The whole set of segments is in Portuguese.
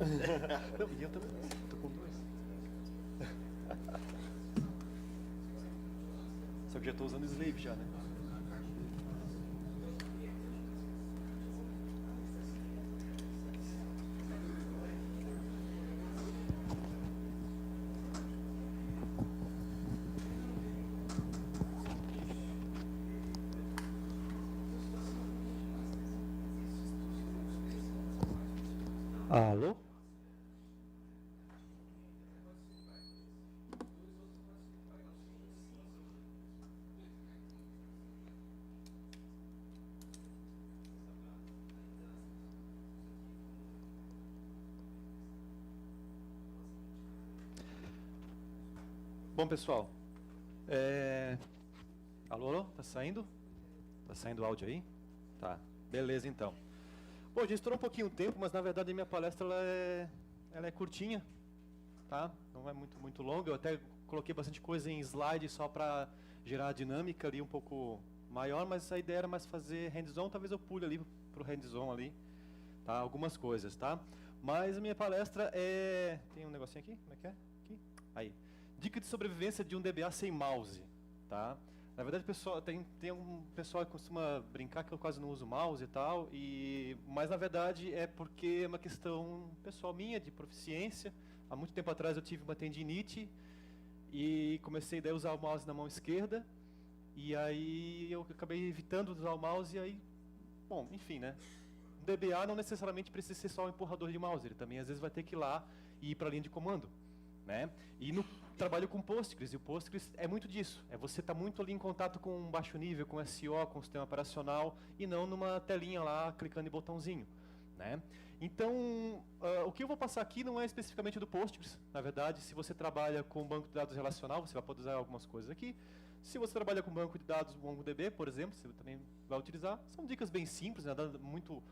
Não, e eu também. Tô com dois. Só que já tô usando Slave já, né? Alô? Bom, pessoal, alô, alô? Tá saindo? Tá saindo o áudio aí? Tá, beleza então. Bom, já estourou um pouquinho o tempo, mas na verdade a minha palestra ela é curtinha, tá? Não é muito longa, eu até coloquei bastante coisa em slide só para gerar a dinâmica ali um pouco maior, mas a ideia era mais fazer hands-on, talvez eu pule ali pro hands-on ali, tá? Algumas coisas, tá? Mas a minha palestra tem um negocinho aqui, como é que é? Aqui? Aí. Dica de sobrevivência de um DBA sem mouse, tá? Na verdade, pessoal, tem um pessoal que costuma brincar que eu quase não uso mouse e tal, mas na verdade é porque é uma questão pessoal minha, de proficiência. Há muito tempo atrás eu tive uma tendinite e comecei daí a usar o mouse na mão esquerda, e aí eu acabei evitando usar o mouse e aí, bom, enfim, né? Um DBA não necessariamente precisa ser só um empurrador de mouse, ele também às vezes vai ter que ir lá e ir para a linha de comando. Né? E no trabalho com Postgres, e o Postgres é muito disso, você estar muito ali em contato com um baixo nível, com SO, com o sistema operacional, e não numa telinha lá, clicando em botãozinho. Né? Então, o que eu vou passar aqui não é especificamente do Postgres, na verdade, se você trabalha com banco de dados relacional, você vai poder usar algumas coisas aqui. Se você trabalha com banco de dados MongoDB, por exemplo, você também vai utilizar. São dicas bem simples, nada muito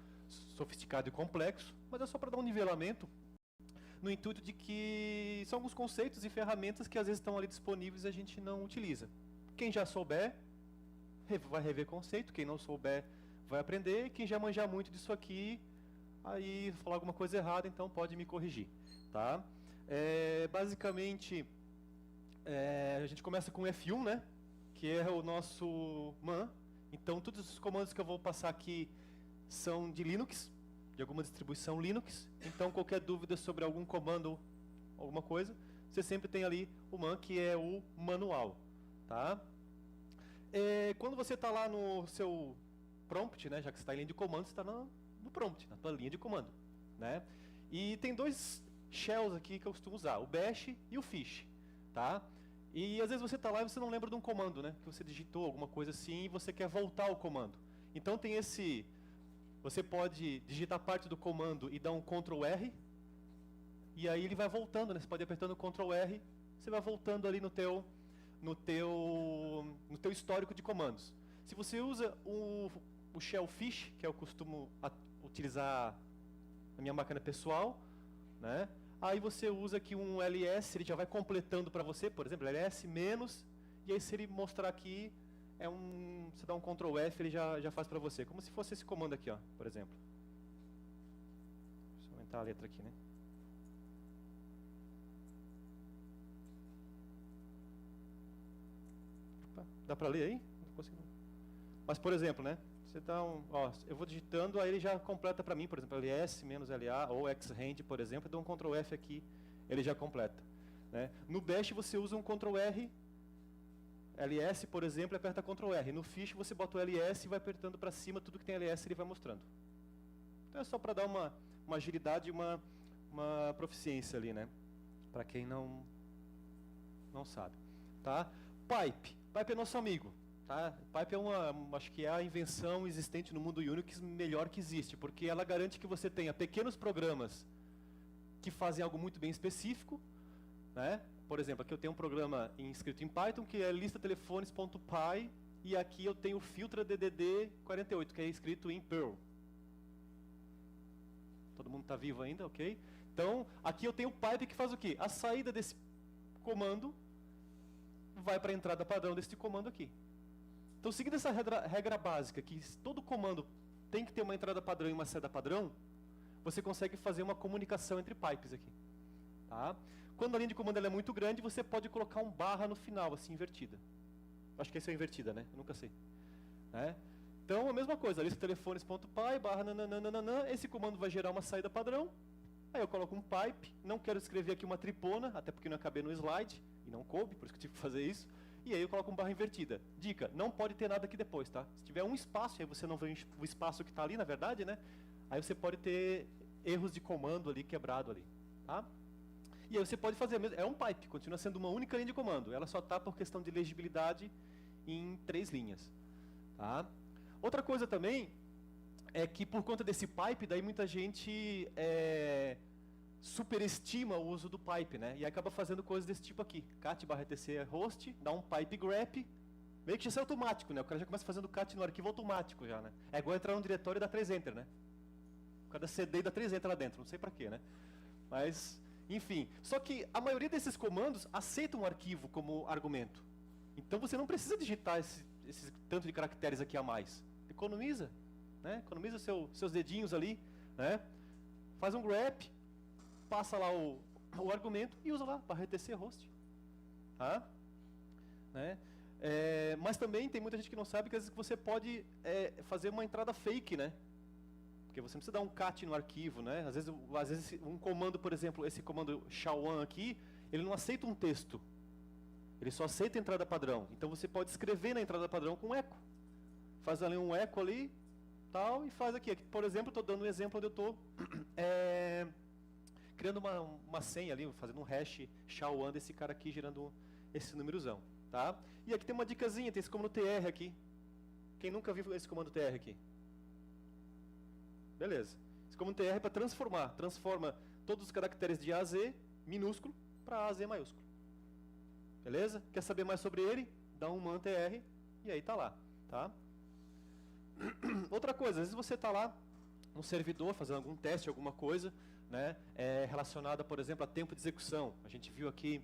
sofisticado e complexo, mas é só para dar um nivelamento, no intuito de que são alguns conceitos e ferramentas que às vezes estão ali disponíveis e a gente não utiliza. Quem já souber, vai rever conceito, quem não souber, vai aprender, quem já manjar muito disso aqui, aí falar alguma coisa errada, então pode me corrigir. Tá? Basicamente, a gente começa com F1, né? Que é o nosso man. Então, todos os comandos que eu vou passar aqui são de Linux, de alguma distribuição Linux. Então, qualquer dúvida sobre algum comando, alguma coisa, você sempre tem ali o man, que é o manual. Tá? Quando você está lá no seu prompt, né, já que você está em linha de comando, você está no prompt, na tua linha de comando. Né? E tem dois shells aqui que eu costumo usar, o bash e o fish. Tá? E às vezes você está lá e você não lembra de um comando, né, que você digitou, alguma coisa assim, e você quer voltar ao comando. Então tem esse... Você pode digitar parte do comando e dar um Ctrl R, e aí ele vai voltando, né? Você pode ir apertando Ctrl R, você vai voltando ali no teu histórico de comandos. Se você usa o shell fish, que eu costumo utilizar na minha máquina pessoal, né? Aí você usa aqui um ls, ele já vai completando para você, por exemplo, ls menos, e aí se ele mostrar aqui, você dá um Ctrl F, ele já faz para você, como se fosse esse comando aqui, ó, por exemplo. Deixa eu aumentar a letra aqui, né? Opa, dá para ler aí? Não consigo. Mas, por exemplo, né? Você dá eu vou digitando, aí ele já completa para mim, por exemplo, ls menos la ou xrand, por exemplo, eu dou um Ctrl F aqui, ele já completa. Né? No bash você usa um Ctrl R, ls, por exemplo, aperta Ctrl R. No fish você bota o ls e vai apertando para cima, tudo que tem ls ele vai mostrando. Então é só para dar uma agilidade e uma proficiência ali, né? Para quem não sabe. Tá? Pipe é nosso amigo. Tá? Pipe acho que é a invenção existente no mundo Unix melhor que existe, porque ela garante que você tenha pequenos programas que fazem algo muito bem específico, né? Por exemplo, aqui eu tenho um programa escrito em Python que é listatelefones.py, e aqui eu tenho filtra DDD48, que é escrito em Perl. Todo mundo está vivo ainda, ok? Então, aqui eu tenho o pipe que faz o quê? A saída desse comando vai para a entrada padrão desse comando aqui. Então, seguindo essa regra básica, que todo comando tem que ter uma entrada padrão e uma saída padrão, você consegue fazer uma comunicação entre pipes aqui. Tá? Quando a linha de comando ela é muito grande, você pode colocar um barra no final, assim, invertida. Acho que esse é invertida, né? Eu nunca sei. Né? Então, a mesma coisa, lista telefones.py, barra nananana, esse comando vai gerar uma saída padrão. Aí eu coloco um pipe, não quero escrever aqui uma tripona, até porque não ia caber no slide, e não coube, por isso que eu tive que fazer isso. E aí eu coloco um barra invertida. Dica, não pode ter nada aqui depois, tá? Se tiver um espaço, aí você não vê o espaço que está ali, na verdade, né? Aí você pode ter erros de comando ali, quebrado ali, tá? E aí você pode fazer, é um pipe, continua sendo uma única linha de comando. Ela só está por questão de legibilidade em 3 linhas, tá? Outra coisa também é que por conta desse pipe, daí muita gente superestima o uso do pipe, né? E acaba fazendo coisas desse tipo aqui. cat/etc host, dá um pipe grep, meio que já é automático, né? O cara já começa fazendo cat no arquivo automático já, né? É igual entrar num diretório e dar 3 enter, né? Cada CD dá 3 enter lá dentro, não sei pra quê, né? Mas, enfim. Só que a maioria desses comandos aceita um arquivo como argumento. Então você não precisa digitar esse tanto de caracteres aqui a mais. Economiza, né? Economiza seus dedinhos ali, né? Faz um grep, passa lá o argumento e usa lá, /etc host. Tá? Né? Mas também tem muita gente que não sabe que às vezes você pode fazer uma entrada fake, né? Porque você não precisa dar um cat no arquivo, né? Às vezes um comando, por exemplo, esse comando sha1 aqui, ele não aceita um texto. Ele só aceita a entrada padrão. Então você pode escrever na entrada padrão com eco. Faz ali um eco ali, tal, e faz aqui. Por exemplo, estou dando um exemplo onde eu estou criando uma senha ali, fazendo um hash sha1 desse cara aqui, gerando esse númerozão, tá? E aqui tem uma dicasinha, tem esse comando tr aqui. Quem nunca viu esse comando tr aqui? Beleza. Esse comando tr é para transforma todos os caracteres de A a Z, minúsculo, para A a Z maiúsculo. Beleza? Quer saber mais sobre ele? Dá um man tr e aí tá lá, tá? Outra coisa, às vezes você está lá no servidor fazendo algum teste, alguma coisa, né, relacionada, por exemplo, a tempo de execução. A gente viu aqui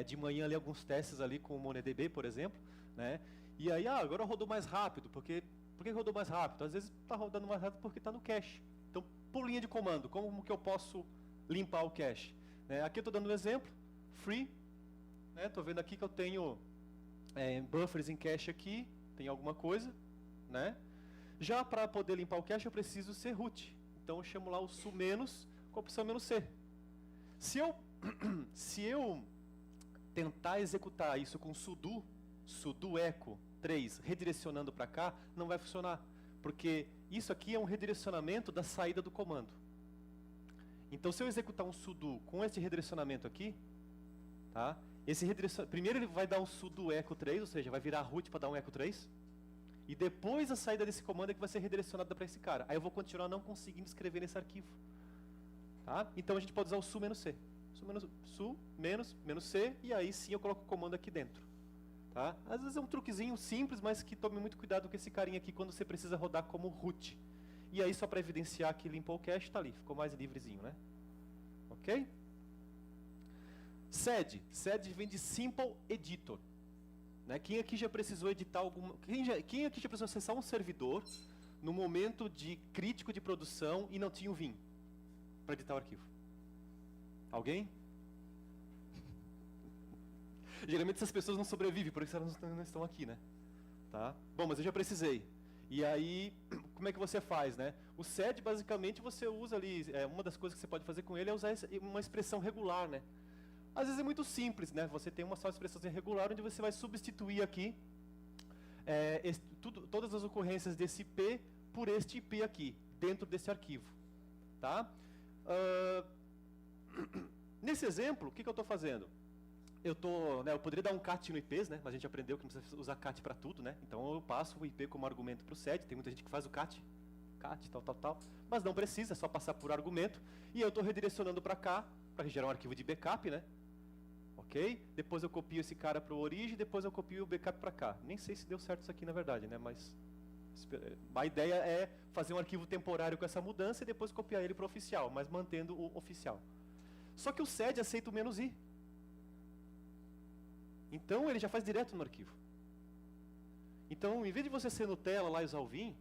de manhã ali alguns testes ali com o MongoDB, por exemplo, né? E aí, agora rodou mais rápido. Por que rodou mais rápido? Às vezes está rodando mais rápido porque está no cache. Então, por linha de comando, como que eu posso limpar o cache? Aqui eu estou dando um exemplo, free. Estou vendo aqui que eu tenho buffers em cache aqui, tem alguma coisa, né? Já para poder limpar o cache eu preciso ser root. Então eu chamo lá o su- com a opção "-c". Se eu tentar executar isso com sudo echo 3 redirecionando para cá, não vai funcionar, porque isso aqui é um redirecionamento da saída do comando. Então se eu executar um sudo com esse redirecionamento aqui, tá? Primeiro ele vai dar um sudo echo 3, ou seja, vai virar root para dar um echo 3. E depois a saída desse comando é que vai ser redirecionada para esse cara. Aí eu vou continuar não conseguindo escrever nesse arquivo. Tá? Então a gente pode usar o su-c. Su-c, e aí sim eu coloco o comando aqui dentro. Tá? Às vezes é um truquezinho simples, mas que tome muito cuidado com esse carinha aqui quando você precisa rodar como root. E aí só para evidenciar que limpou o cache, está ali, ficou mais livrezinho, né? Ok? sed. Sed vem de Simple Editor. Né? Quem aqui já precisou editar alguma... Quem aqui já precisou acessar um servidor no momento crítico de produção e não tinha o Vim para editar o arquivo? Alguém? Geralmente essas pessoas não sobrevivem, por isso elas não estão aqui, né? Tá? Bom, mas eu já precisei. E aí, como é que você faz, né? O sed, basicamente, você usa ali... uma das coisas que você pode fazer com ele é usar uma expressão regular, né? Às vezes é muito simples, né? Você tem uma só expressão regular onde você vai substituir aqui todas as ocorrências desse IP por este IP aqui, dentro desse arquivo. Tá? Nesse exemplo, o que eu estou fazendo? Eu poderia dar um cat no IPs, né? Mas a gente aprendeu que não precisa usar cat para tudo, né? Então eu passo o IP como argumento para o sed. Tem muita gente que faz o cat, tal. Mas não precisa, é só passar por argumento. E eu estou redirecionando para cá, para gerar um arquivo de backup, né? Ok? Depois eu copio esse cara para o origem, depois eu copio o backup para cá. Nem sei se deu certo isso aqui na verdade, né? Mas a ideia é fazer um arquivo temporário com essa mudança e depois copiar ele para o oficial, mas mantendo o oficial. Só que o sed aceita o "-i". Então ele já faz direto no arquivo. Então, em vez de você ser Nutella lá e usar o Vim,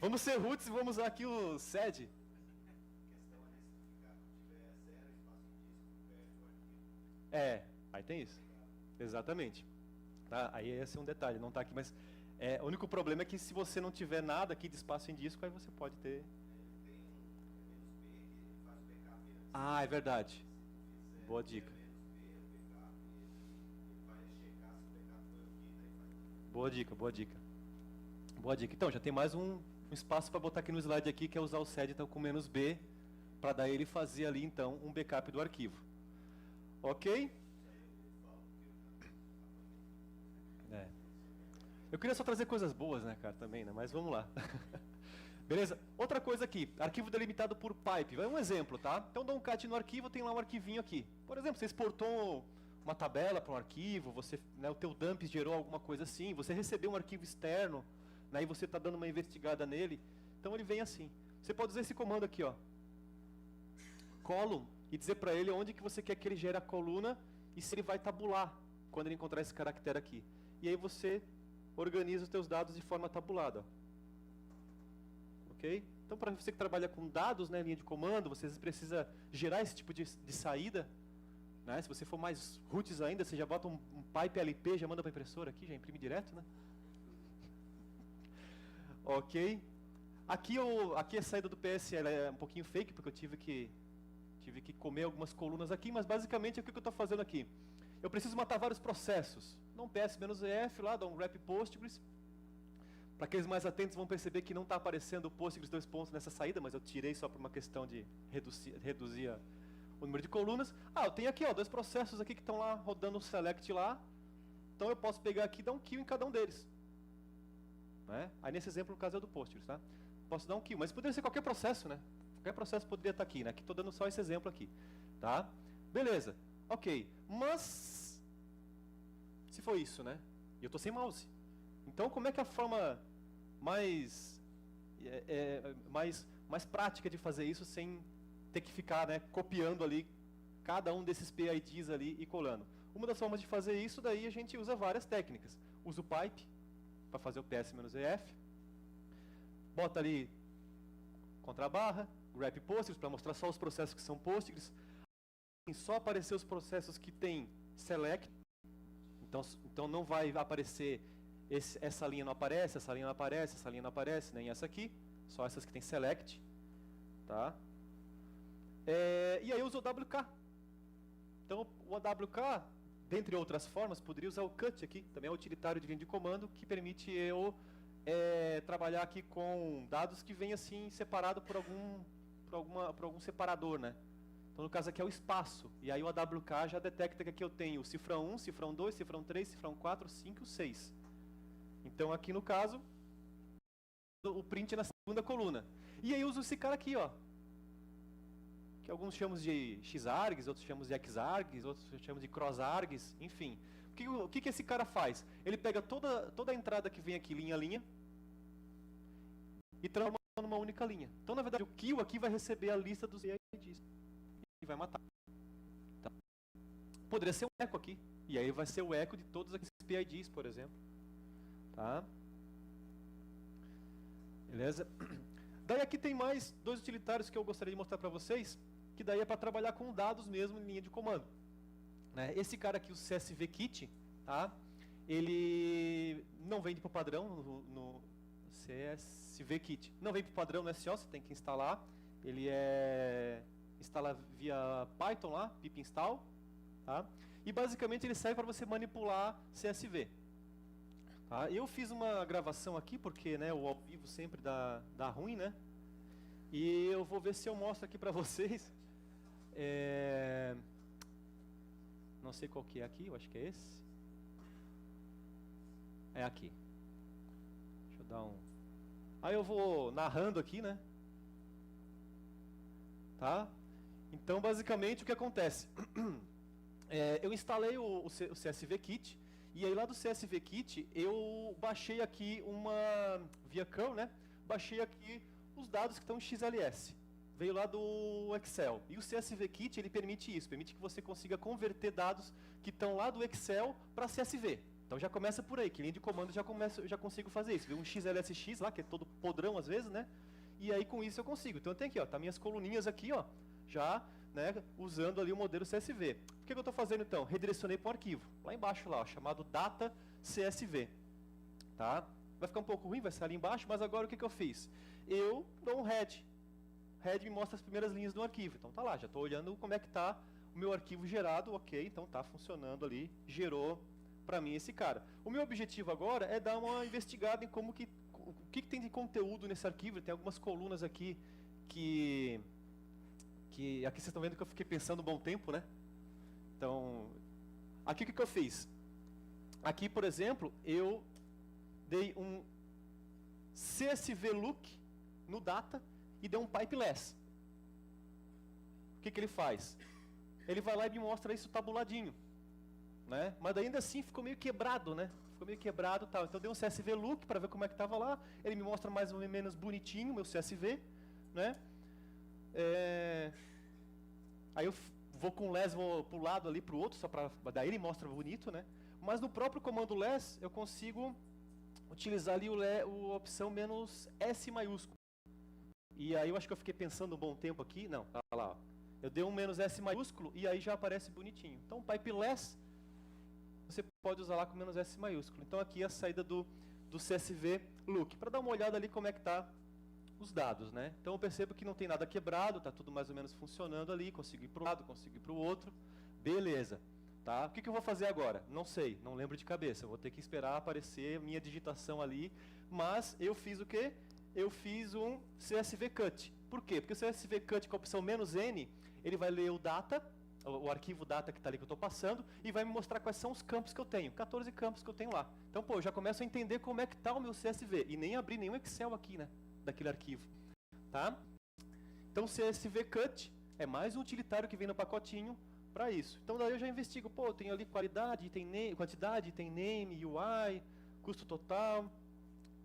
Vamos ser roots e vamos usar aqui o sed. Aí tem isso. Exatamente. Tá? Aí esse é um detalhe, não está aqui, mas o único problema é que se você não tiver nada aqui de espaço em disco, aí você pode ter. Ah, é verdade. Boa dica. Boa dica, boa dica. Boa dica. Então, já tem mais um espaço para botar aqui no slide aqui, que é usar o sed então, com "-b, para daí ele fazer ali então um backup do arquivo. Ok? Eu queria só trazer coisas boas, né, cara, também, né? Mas vamos lá. Beleza? Outra coisa aqui, arquivo delimitado por pipe. Vai um exemplo, tá? Então dá um cat no arquivo, tem lá um arquivinho aqui. Por exemplo, você exportou uma tabela para um arquivo, o teu dump gerou alguma coisa assim, você recebeu um arquivo externo, aí você está dando uma investigada nele, então ele vem assim. Você pode usar esse comando aqui, ó, column, e dizer para ele onde que você quer que ele gere a coluna e se ele vai tabular quando ele encontrar esse caractere aqui. E aí você organiza os teus dados de forma tabulada. Ok? Então, para você que trabalha com dados, né, linha de comando, você precisa gerar esse tipo de saída. Né? Se você for mais roots ainda, você já bota um pipe LP, já manda para a impressora aqui, já imprime direto. Né? Ok? Aqui a saída do PS ela é um pouquinho fake, porque eu tive que comer algumas colunas aqui, mas basicamente o que eu estou fazendo aqui? Eu preciso matar vários processos. Dá um PS-EF lá, dá um grep Postgres. Para aqueles mais atentos vão perceber que não está aparecendo o Postgres 2 pontos nessa saída, mas eu tirei só por uma questão de reduzir o número de colunas. Eu tenho aqui 2 processos aqui que estão lá rodando o select lá. Então eu posso pegar aqui e dar um kill em cada um deles. Né? Aí nesse exemplo, no caso é do Postgres, tá? Posso dar um kill, mas poderia ser qualquer processo, né? Qualquer processo poderia estar aqui, né? Aqui estou dando só esse exemplo aqui, tá? Beleza, ok. Mas, se for isso, né? E eu estou sem mouse. Então, como é que é a forma mais prática de fazer isso sem ter que ficar, né, copiando ali cada um desses PIDs ali e colando? Uma das formas de fazer isso, daí a gente usa várias técnicas. Usa o pipe para fazer o PS-EF. Bota ali contra a barra, grep Postgres para mostrar só os processos que são Postgres. Só aparecer os processos que tem select. Então não vai aparecer, essa linha não aparece, essa linha não aparece, essa linha não aparece, nem essa aqui. Só essas que tem select. Tá? E aí eu uso o WK. Então o AWK, dentre outras formas, poderia usar o cut aqui. Também é um utilitário de linha de comando que permite eu trabalhar aqui com dados que vêm assim separado por algum separador, né? Então, no caso aqui é o espaço, e aí o AWK já detecta que aqui eu tenho o cifrão 1, cifrão 2, cifrão 3, cifrão 4, 5 e 6. Então, aqui no caso, o print é na segunda coluna. E aí eu uso esse cara aqui, ó, que alguns chamam de xargs, outros chamam de xargs, outros chamam de crossargs, enfim. O que esse cara faz? Ele pega toda a entrada que vem aqui, linha a linha, e transforma numa única linha. Então, na verdade, o kill aqui vai receber a lista dos PIDs. E vai matar. Tá? Poderia ser um eco aqui. E aí vai ser o eco de todos aqueles PIDs, por exemplo. Tá? Beleza? Daí aqui tem mais 2 utilitários que eu gostaria de mostrar para vocês, que daí é para trabalhar com dados mesmo em linha de comando. Né? Esse cara aqui, o CSV Kit, tá? Ele não vem por padrão no CSV Kit. Não vem por padrão no SO, você tem que instalar. Ele instala via Python lá, pip install, tá? E basicamente ele serve para você manipular CSV. Tá? Eu fiz uma gravação aqui, porque né, o ao vivo sempre dá ruim, né? E eu vou ver se eu mostro aqui para vocês. Não sei qual que é aqui, eu acho que é esse. É aqui. Deixa eu dar um... Aí eu vou narrando aqui, né? Tá? Então, basicamente, o que acontece? Eu instalei o CSV Kit, e aí lá do CSV Kit, eu baixei aqui via curl, né? Baixei aqui os dados que estão em XLS. Veio lá do Excel. E o CSV Kit, ele permite isso, permite que você consiga converter dados que estão lá do Excel para CSV. Então já começa por aí, que linha de comando eu já consigo fazer isso. Vê um XLSX lá, que é todo podrão às vezes, né? E aí com isso eu consigo. Então eu tenho aqui, ó, tá minhas coluninhas aqui, ó, já, né, usando ali o modelo CSV. O que eu estou fazendo então? Redirecionei para um arquivo, lá embaixo lá, ó, chamado data CSV, tá? Vai ficar um pouco ruim, vai ser ali embaixo, mas agora o que eu fiz? Eu dou um head. Head me mostra as primeiras linhas do arquivo. Então tá lá, já estou olhando como é que está o meu arquivo gerado, ok, então tá funcionando ali, gerou para mim esse cara. O meu objetivo agora é dar uma investigada em o que tem de conteúdo nesse arquivo. Tem algumas colunas aqui que aqui vocês estão vendo que eu fiquei pensando um bom tempo, né? Então, aqui o que eu fiz? Aqui, por exemplo, eu dei um CSV look no data e dei um pipeless. O que ele faz? Ele vai lá e me mostra isso tabuladinho, né? Mas ainda assim ficou meio quebrado, né? Ficou meio quebrado, tal. Então eu dei um CSV look para ver como é que estava lá. Ele me mostra mais ou menos bonitinho o meu CSV, né? Aí eu vou com o less, vou para o lado ali, para o outro, só para daí ele mostra bonito, né? Mas no próprio comando less eu consigo utilizar ali a opção "-s" maiúsculo. E aí eu acho que eu fiquei pensando um bom tempo aqui. Não, tá lá, ó. Eu dei um "-s" maiúsculo e aí já aparece bonitinho. Então pipeless você pode usar lá com "-s" maiúsculo. Então aqui é a saída do CSV look, para dar uma olhada ali como é que tá os dados, né? Então eu percebo que não tem nada quebrado, está tudo mais ou menos funcionando ali, consigo ir para um lado, consigo ir para o outro, beleza. Tá? O que eu vou fazer agora? Não sei, não lembro de cabeça, eu vou ter que esperar aparecer minha digitação ali, mas eu fiz o quê? Eu fiz um CSV cut. Por quê? Porque o CSV cut com a opção "-n", ele vai ler o data, o arquivo data que está ali que eu estou passando, e vai me mostrar quais são os campos que eu tenho, 14 campos que eu tenho lá. Então, pô, eu já começo a entender como é que está o meu CSV, e nem abri nenhum Excel aqui, né? Daquele arquivo, tá? Então CSV cut é mais um utilitário que vem no pacotinho para isso. Então daí eu já investigo, pô, eu tenho ali quantidade, item name, UI, custo total,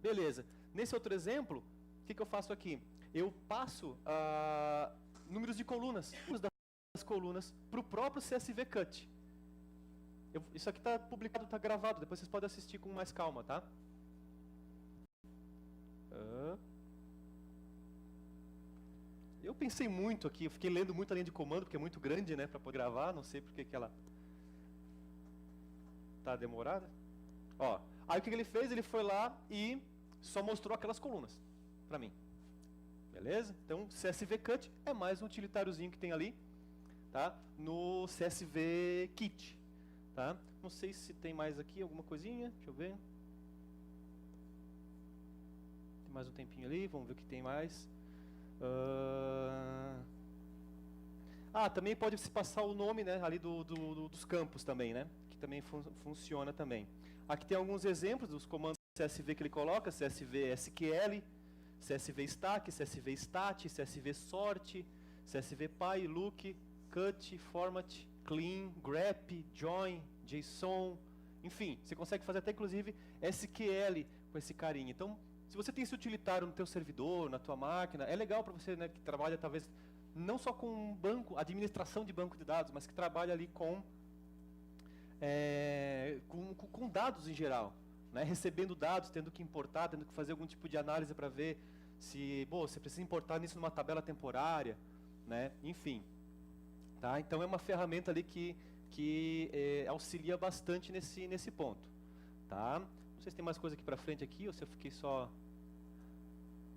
beleza. Nesse outro exemplo, o que eu faço aqui? Eu passo números de colunas, das colunas para o próprio CSV cut. Isso aqui está publicado, está gravado, depois vocês podem assistir com mais calma, tá? Eu pensei muito aqui, eu fiquei lendo muito a linha de comando, porque é muito grande, né, para poder gravar, não sei porque que ela tá demorada. Ó, aí o que ele fez? Ele foi lá e só mostrou aquelas colunas para mim. Beleza? Então, CSV cut é mais um utilitáriozinho que tem ali, tá? No CSV kit, tá? Não sei se tem mais aqui alguma coisinha, deixa eu ver. Tem mais um tempinho ali, vamos ver o que tem mais. Também pode se passar o nome, né, ali dos campos também, né, que também funciona também. Aqui tem alguns exemplos dos comandos CSV que ele coloca: CSV SQL, CSV stack, CSV stat, CSV sort, CSV py, look, cut, format, clean, grep, join, JSON, enfim, você consegue fazer até inclusive SQL com esse carinha. Então, se você tem esse utilitário no teu servidor, na tua máquina, é legal para você, né, que trabalha talvez não só com banco, administração de banco de dados, mas que trabalha ali com dados em geral, né, recebendo dados, tendo que importar, tendo que fazer algum tipo de análise para ver se, você precisa importar isso numa tabela temporária, né, enfim. Tá? Então é uma ferramenta ali que auxilia bastante nesse ponto. Tá? Não sei se tem mais coisa aqui para frente aqui, ou se eu fiquei só...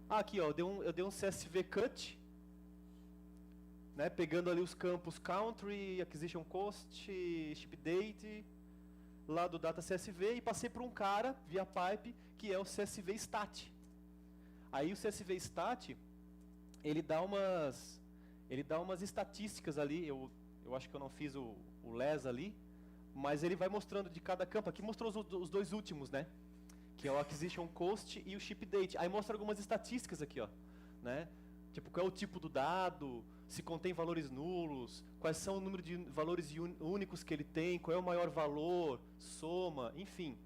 aqui, ó, eu dei um CSV cut, né, pegando ali os campos country, acquisition cost, ship date, lá do data CSV, e passei por um cara, via pipe, que é o CSV stat. Aí o CSV stat, ele dá umas estatísticas ali, eu acho que eu não fiz o less ali, mas ele vai mostrando de cada campo. Aqui mostrou os dois últimos, né? Que é o acquisition cost e o ship date. Aí mostra algumas estatísticas aqui, ó, né? Tipo, qual é o tipo do dado, se contém valores nulos, quais são o número de valores únicos que ele tem, qual é o maior valor, soma, enfim,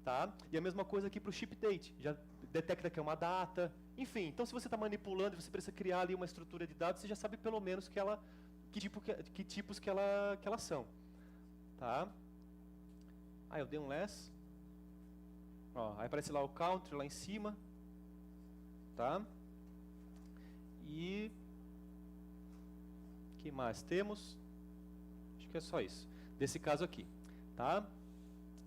tá? E a mesma coisa aqui para o ship date, já detecta que é uma data, enfim. Então, se você está manipulando e você precisa criar ali uma estrutura de dados, você já sabe pelo menos que tipos que elas são, tá? Eu dei um less. Ó, aí aparece lá o country lá em cima, tá? E o que mais temos? Acho que é só isso, desse caso aqui, tá?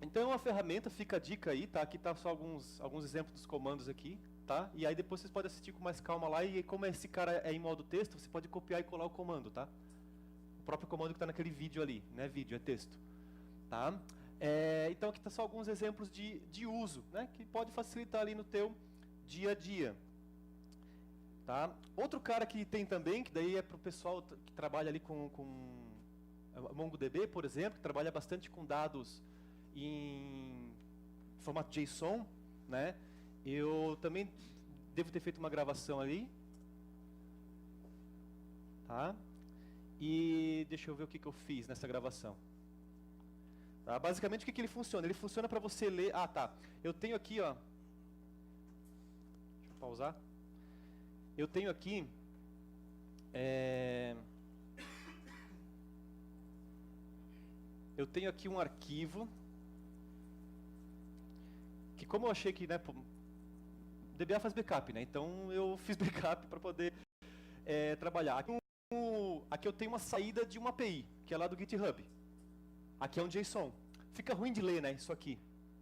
Então é uma ferramenta, fica a dica aí, tá? Aqui tá só alguns exemplos dos comandos aqui, tá? E aí depois vocês podem assistir com mais calma lá, e como esse cara é em modo texto, você pode copiar e colar o comando, tá? O próprio comando que está naquele vídeo ali, não é vídeo, é texto, tá? Então aqui tá só alguns exemplos de uso, né? Que pode facilitar ali no teu dia a dia, tá? Outro cara que tem também, que daí é para o pessoal que trabalha ali com MongoDB, por exemplo, que trabalha bastante com dados em formato JSON, né? Eu também devo ter feito uma gravação ali, tá? E deixa eu ver o que eu fiz nessa gravação. Tá? Basicamente, o que ele funciona? Ele funciona para você ler... Ah, tá. Eu tenho aqui, ó... Deixa eu pausar. Eu tenho aqui... Eu tenho aqui um arquivo que, como eu achei que, né, DBA faz backup, né? Então eu fiz backup para poder trabalhar. Aqui eu tenho uma saída de uma API, que é lá do GitHub. Aqui é um JSON. Fica ruim de ler, né, isso aqui,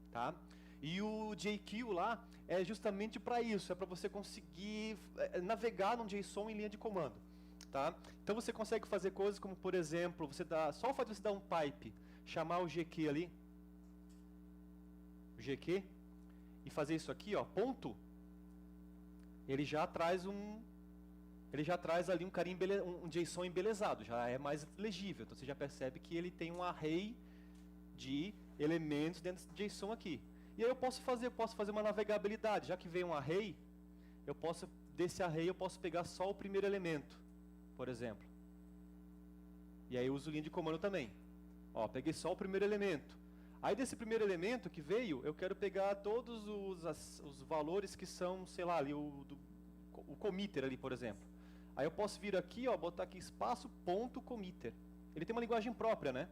tá? E o JQ lá é justamente para isso, é para você conseguir navegar num JSON em linha de comando, tá? Então você consegue fazer coisas como, por exemplo, só o fato de você dar um pipe, chamar o GQ ali, o GQ, e fazer isso aqui, ó, ponto, ele já traz ali um carinho, um JSON embelezado, já é mais legível. Então você já percebe que ele tem um array de elementos dentro desse JSON aqui. E aí eu posso fazer uma navegabilidade, já que vem um array, desse array eu posso pegar só o primeiro elemento, por exemplo. E aí eu uso linha de comando também. Ó, peguei só o primeiro elemento. Aí desse primeiro elemento que veio, eu quero pegar todos os valores que são, sei lá, ali o committer ali, por exemplo. Aí eu posso vir aqui, ó, botar aqui espaço, ponto, committer. Ele tem uma linguagem própria, né?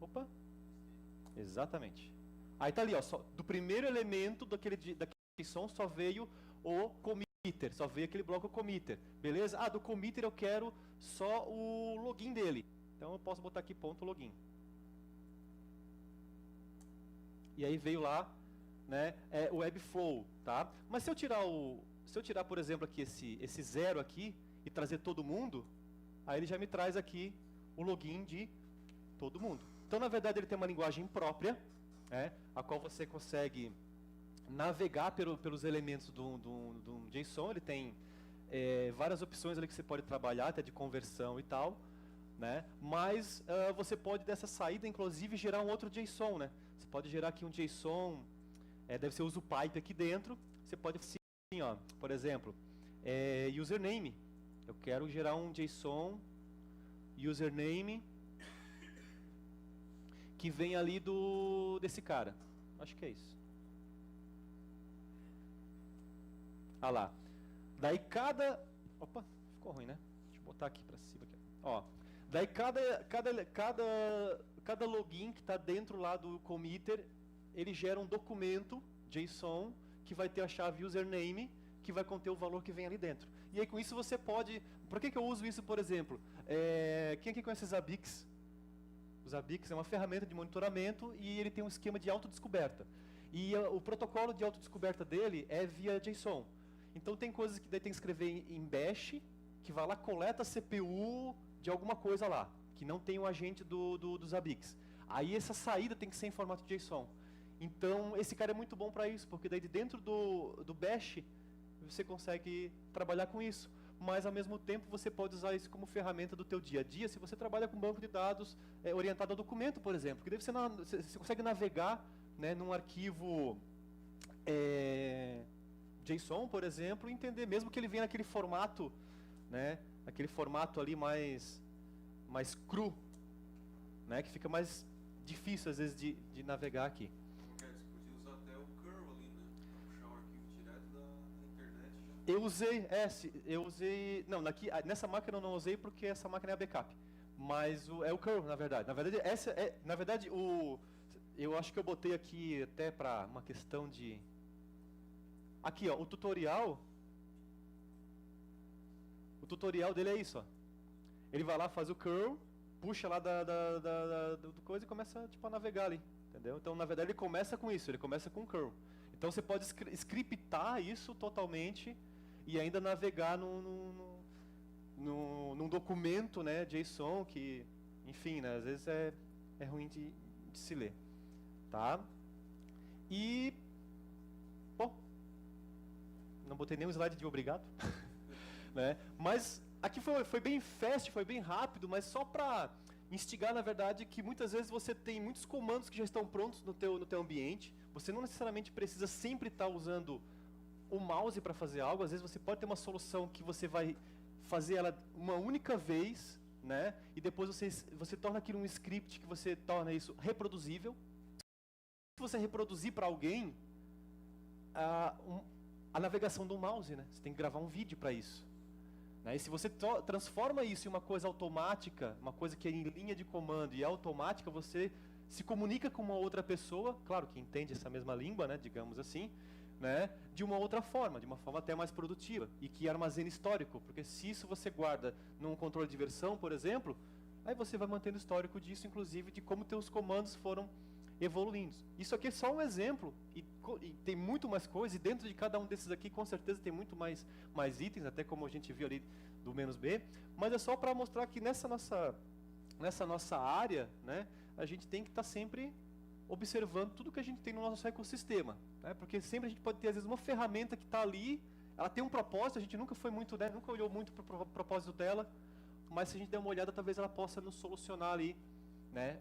Opa. Exatamente. Aí tá ali, ó, do primeiro elemento daquele JSON só veio o committer, só veio aquele bloco committer. Beleza? Ah, do committer eu quero só o login dele. Então eu posso botar aqui ponto login. E aí veio lá, né, o Webflow, tá? Mas se eu tirar, por exemplo, aqui esse zero aqui e trazer todo mundo, aí ele já me traz aqui o login de todo mundo. Então, na verdade, ele tem uma linguagem própria, né, a qual você consegue navegar pelos elementos do JSON. Ele tem várias opções ali que você pode trabalhar, até de conversão e tal, né? Mas você pode, dessa saída, inclusive, gerar um outro JSON, né? Você pode gerar aqui um JSON, deve ser uso pipe aqui dentro. Você pode, assim, ó, por exemplo, username. Eu quero gerar um JSON username que vem ali desse cara. Acho que é isso. Ah lá. Daí Opa, ficou ruim, né? Deixa eu botar aqui pra cima. Aqui. Ó. Daí cada login que está dentro lá do committer, ele gera um documento JSON que vai ter a chave username, que vai conter o valor que vem ali dentro. E aí com isso você pode... Por que eu uso isso, por exemplo? Quem aqui conhece Zabbix? O Zabbix é uma ferramenta de monitoramento e ele tem um esquema de autodescoberta. E o protocolo de autodescoberta dele é via JSON. Então tem coisas que daí tem que escrever em bash, que vai lá, coleta a CPU de alguma coisa lá, que não tem o agente do Zabbix. Aí essa saída tem que ser em formato de JSON. Então esse cara é muito bom para isso, porque daí dentro do bash você consegue trabalhar com isso. Mas ao mesmo tempo você pode usar isso como ferramenta do teu dia a dia, se você trabalha com banco de dados orientado a documento, por exemplo. Que daí você consegue navegar, né, num arquivo JSON, por exemplo, e entender, mesmo que ele venha naquele formato, né, aquele formato ali mais cru, né, que fica mais difícil às vezes de navegar aqui. Você podia usar até o curl ali, né, para puxar um arquivo direto da internet. Eu usei, não, nessa máquina eu não usei porque essa máquina é a backup, mas é o curl, na verdade. Na verdade eu acho que eu botei aqui até para uma questão de... Aqui, ó, o tutorial dele é isso, ó. Ele vai lá, faz o curl, puxa lá do coisa e começa tipo, a navegar ali, entendeu? Então, na verdade, ele começa com isso, ele começa com curl. Então, você pode scriptar isso totalmente e ainda navegar num documento, né, JSON, que, enfim, né, às vezes é ruim de se ler, tá? E, bom, não botei nenhum slide de obrigado, né? Mas aqui foi bem fast, foi bem rápido, mas só para instigar, na verdade, que muitas vezes você tem muitos comandos que já estão prontos no teu ambiente. Você não necessariamente precisa sempre estar usando o mouse para fazer algo. Às vezes você pode ter uma solução que você vai fazer ela uma única vez, né? E depois você torna aquilo um script que você torna isso reproduzível. Se você reproduzir para alguém a navegação do mouse, né? Você tem que gravar um vídeo para isso. Né? E se você transforma isso em uma coisa automática, uma coisa que é em linha de comando e é automática, você se comunica com uma outra pessoa, claro que entende essa mesma língua, né, digamos assim, né, de uma outra forma, de uma forma até mais produtiva e que armazena histórico, porque se isso você guarda num controle de versão, por exemplo, aí você vai mantendo histórico disso, inclusive de como teus comandos foram evoluindo. Isso aqui é só um exemplo e tem muito mais coisa, e dentro de cada um desses aqui com certeza tem muito mais itens, até como a gente viu ali do "-b", mas é só para mostrar que nessa nossa área, né, a gente tem que estar sempre observando tudo que a gente tem no nosso ecossistema, né, porque sempre a gente pode ter às vezes uma ferramenta que está ali, ela tem um propósito, a gente nunca foi muito, né, nunca olhou muito para o propósito dela, mas se a gente der uma olhada, talvez ela possa nos solucionar ali, né,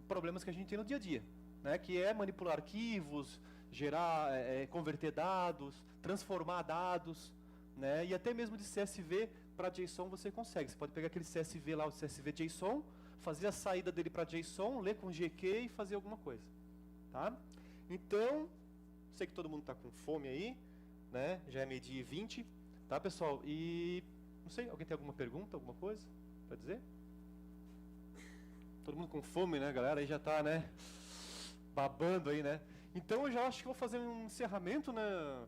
problemas que a gente tem no dia a dia, né, que é manipular arquivos, gerar, converter dados, transformar dados, né, e até mesmo de CSV para JSON você consegue. Você pode pegar aquele CSV lá, o CSV JSON, fazer a saída dele para JSON, ler com GQ e fazer alguma coisa, tá? Então, sei que todo mundo está com fome aí, né? Já é 12h20, tá, pessoal? E não sei, alguém tem alguma pergunta, alguma coisa para dizer? Todo mundo com fome, né, galera? Aí já tá, né, babando aí, né? Então eu já acho que vou fazer um encerramento, né,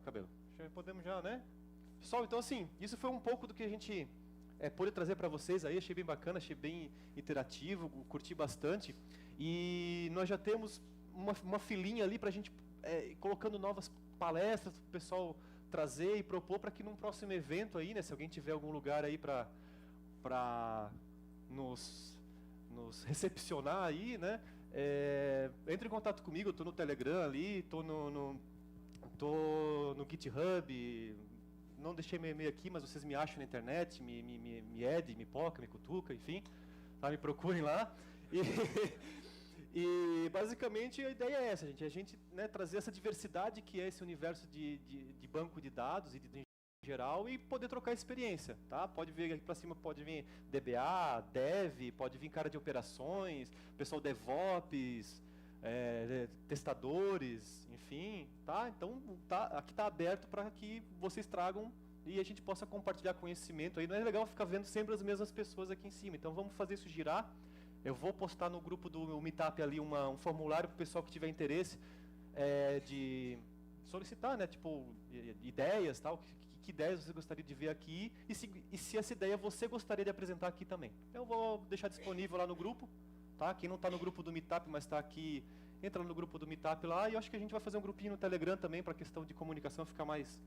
Cabelo? Podemos já, né? Pessoal, então assim, isso foi um pouco do que a gente pôde trazer para vocês aí, achei bem bacana, achei bem interativo, curti bastante. E nós já temos uma filinha ali para a gente colocando novas palestras para o pessoal trazer e propor para que num próximo evento aí, né, se alguém tiver algum lugar aí para nos recepcionar aí, né, entre em contato comigo, eu estou no Telegram ali, estou no GitHub, não deixei meu e-mail aqui, mas vocês me acham na internet, me edem, me poca, me cutuca, enfim, tá, me procurem lá. E basicamente a ideia é essa, gente, a gente, né, trazer essa diversidade que é esse universo de banco de dados e de geral e poder trocar experiência, tá? Pode vir aqui para cima, pode vir DBA, Dev, pode vir cara de operações, pessoal DevOps, testadores, enfim, tá? Então aqui está aberto para que vocês tragam e a gente possa compartilhar conhecimento aí. Não é legal ficar vendo sempre as mesmas pessoas aqui em cima, então vamos fazer isso girar. Eu vou postar no grupo do Meetup ali um formulário para o pessoal que tiver interesse de solicitar, né, tipo, ideias, tal, que ideias você gostaria de ver aqui e se essa ideia você gostaria de apresentar aqui também. Eu vou deixar disponível lá no grupo, tá? Quem não está no grupo do Meetup, mas está aqui, entra no grupo do Meetup lá, e eu acho que a gente vai fazer um grupinho no Telegram também para a questão de comunicação ficar mais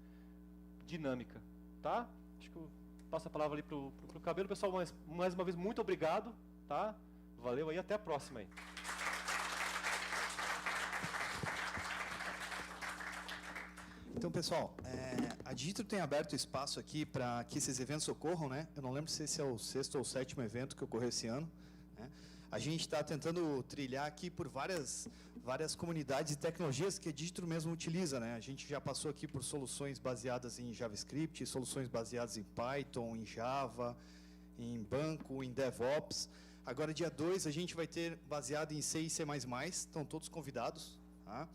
dinâmica, tá? Acho que eu passo a palavra ali pro Cabelo. Pessoal, mais uma vez, muito obrigado, tá? Valeu aí, até a próxima aí. Então, pessoal, a Digitro tem aberto espaço aqui para que esses eventos ocorram, né? Eu não lembro se esse é o 6º ou 7º evento que ocorreu esse ano, né? A gente está tentando trilhar aqui por várias comunidades e tecnologias que a Digitro mesmo utiliza, né? A gente já passou aqui por soluções baseadas em JavaScript, soluções baseadas em Python, em Java, em banco, em DevOps. Agora, dia 2, a gente vai ter baseado em C e C++, estão todos convidados, tá?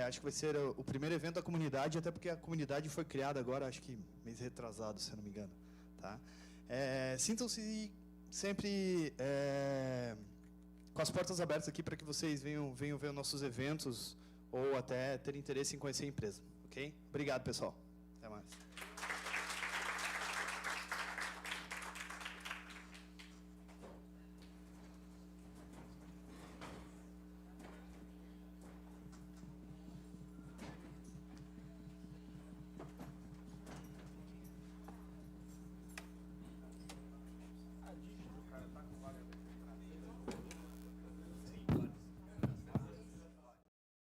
Acho que vai ser o primeiro evento da comunidade, até porque a comunidade foi criada agora, acho que mês retrasado, se eu não me engano, tá? Sintam-se sempre com as portas abertas aqui para que vocês venham ver os nossos eventos ou até ter interesse em conhecer a empresa, ok? Obrigado, pessoal. Até mais.